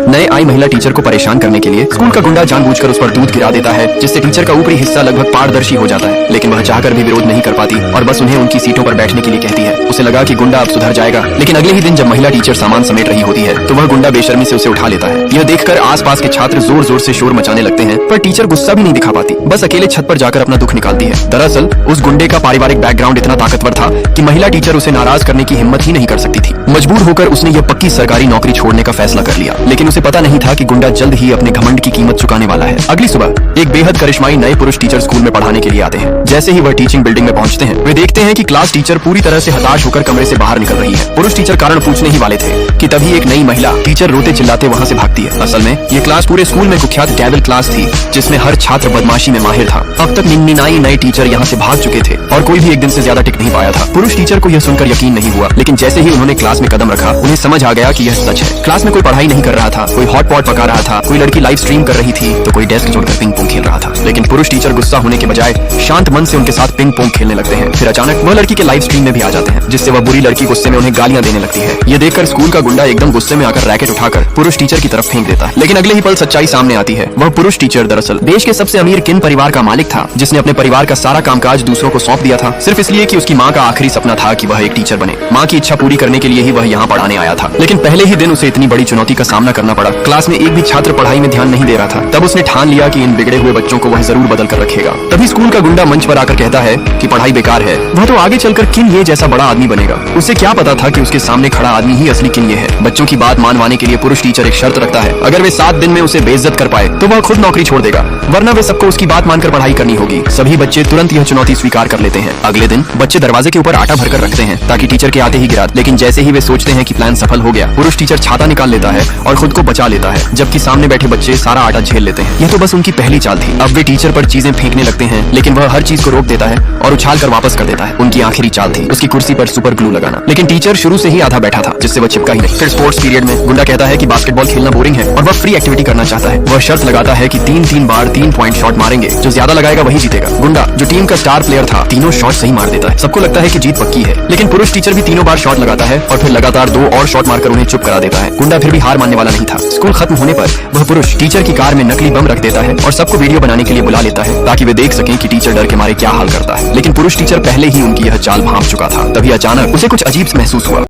नए आई महिला टीचर को परेशान करने के लिए स्कूल का गुंडा जानबूझकर उस पर दूध गिरा देता है, जिससे टीचर का ऊपरी हिस्सा लगभग पारदर्शी हो जाता है। लेकिन वह चाहकर भी विरोध नहीं कर पाती और बस उन्हें उनकी सीटों पर बैठने के लिए कहती है। उसे लगा कि गुंडा अब सुधर जाएगा, लेकिन अगले ही दिन जब महिला टीचर सामान समेट रही होती है तो वह गुंडा बेशर्मी से उसे उठा लेता है। यह देखकर आसपास के छात्र जोर जोर से शोर मचाने लगते हैं, पर टीचर गुस्सा भी नहीं दिखा पाती, बस अकेले छत पर जाकर अपना दुख निकालती है। दरअसल उस गुंडे का पारिवारिक बैकग्राउंड इतना ताकतवर था कि महिला टीचर उसे नाराज करने की हिम्मत ही नहीं कर सकती थी। मजबूर होकर उसने यह पक्की सरकारी नौकरी छोड़ने का फैसला कर लिया, लेकिन उसे पता नहीं था कि गुंडा जल्द ही अपने घमंड की कीमत चुकाने वाला है। अगली सुबह एक बेहद करिश्माई नए पुरुष टीचर स्कूल में पढ़ाने के लिए आते हैं। जैसे ही वह टीचिंग बिल्डिंग में पहुंचते हैं, वे देखते हैं कि क्लास टीचर पूरी तरह से हताश होकर कमरे से बाहर निकल रही है। पुरुष टीचर कारण पूछने ही वाले थे कि तभी एक नई महिला टीचर रोते चिल्लाते वहां से भागती है। असल में ये क्लास पूरे स्कूल में कुख्यात डेविल क्लास थी, जिसमें हर छात्र बदमाशी में माहिर था। अब तक 99 नए टीचर यहाँ से भाग चुके थे और कोई भी एक दिन से ज्यादा टिक नहीं पाया था। पुरुष टीचर को यह सुनकर यकीन नहीं हुआ, लेकिन जैसे ही उन्होंने क्लास में कदम रखा, उन्हें समझ आ गया कि यह सच है। क्लास में कोई पढ़ाई नहीं कर रहा था, कोई हॉट पॉट पका रहा था, कोई लड़की लाइव स्ट्रीम कर रही थी, तो कोई डेस्क जोड़कर पिंग पोंग खेल रहा था। लेकिन पुरुष टीचर गुस्सा होने के बजाय शांत मन से उनके साथ पिंग पोंग खेलने लगते हैं। फिर अचानक वह लड़की के लाइव स्ट्रीम में भी आ जाते हैं, जिससे वह बुरी लड़की गुस्से में उन्हें गालियां देने लगती है। ये देखकर स्कूल का गुंडा एकदम गुस्से में आकर रैकेट उठाकर पुरुष टीचर की तरफ फेंक देता है। लेकिन अगले ही पल सच्चाई सामने आती है। वह पुरुष टीचर दरअसल देश के सबसे अमीर किन परिवार का मालिक था, जिसने अपने परिवार का सारा कामकाज दूसरों को सौंप दिया था, सिर्फ इसलिए कि उसकी माँ का आखिरी सपना था कि वह एक टीचर बने। माँ की इच्छा पूरी करने के लिए ही वह यहाँ पढ़ाने आया था। लेकिन पहले ही दिन उसे इतनी बड़ी चुनौती का सामना करना पड़ा। क्लास में एक भी छात्र पढ़ाई में ध्यान नहीं दे रहा था। तब उसने ठान लिया कि इन बिगड़े हुए बच्चों को वह जरूर बदल कर रखेगा। तभी स्कूल का गुंडा मंच पर आकर कहता है कि पढ़ाई बेकार है, वह तो आगे चलकर किन ये जैसा बड़ा आदमी बनेगा। उसे क्या पता था कि उसके सामने खड़ा आदमी ही असली किन ये है। बच्चों की बात मानवाने के लिए पुरुष टीचर एक शर्त रखता है, अगर वे 7 दिन में उसे बेइज्जत कर पाए तो वह खुद नौकरी छोड़ देगा, वरना वे सबको उसकी बात मानकर पढ़ाई करनी होगी। सभी बच्चे तुरंत यह चुनौती स्वीकार कर लेते हैं। अगले दिन बच्चे दरवाजे के ऊपर आटा भरकर रखते हैं ताकि टीचर के आते ही गिरा, लेकिन जैसे ही वे सोचते हैं कि प्लान सफल हो गया, पुरुष टीचर छाता निकाल लेता है और खुद को बचा लेता है, जबकि सामने बैठे बच्चे सारा आटा झेल लेते हैं। यह तो बस उनकी पहली चाल थी। अब वे टीचर पर चीजें फेंकने लगते हैं, लेकिन वह हर चीज को रोक देता है और उछाल कर वापस कर देता है। उनकी आखिरी चाल थी उसकी कुर्सी पर सुपर ग्लू लगाना, लेकिन टीचर शुरू से ही आधा बैठा था, जिससे वह चिपका ही नहीं। फिर स्पोर्ट्स पीरियड में गुंडा कहता है कि बास्केटबॉल खेलना बोरिंग है और वह फ्री एक्टिविटी करना चाहता है। वह शर्त लगाता है कि 3-3 बार 3 पॉइंट शॉट मारेंगे, जो ज्यादा लगाएगा वही जीतेगा। गुंडा जो टीम का स्टार प्लेयर था, तीनों शॉट सही मार देता है। सबको लगता है कि जीत पक्की है, लेकिन पुरुष टीचर भी तीनों बार शॉट लगाता है और फिर लगातार 2 और शॉट मारकर उन्हें चुप करा देता है। गुंडा फिर भी हार मानने वाला नहीं था। स्कूल खत्म होने पर वह पुरुष टीचर की कार में नकली बम रख देता है और सबको वीडियो बनाने के लिए बुला लेता है, ताकि वे देख सकें कि टीचर डर के मारे क्या हाल करता है। लेकिन पुरुष टीचर पहले ही उनकी यह चाल भांप चुका था। तभी अचानक उसे कुछ अजीब महसूस हुआ।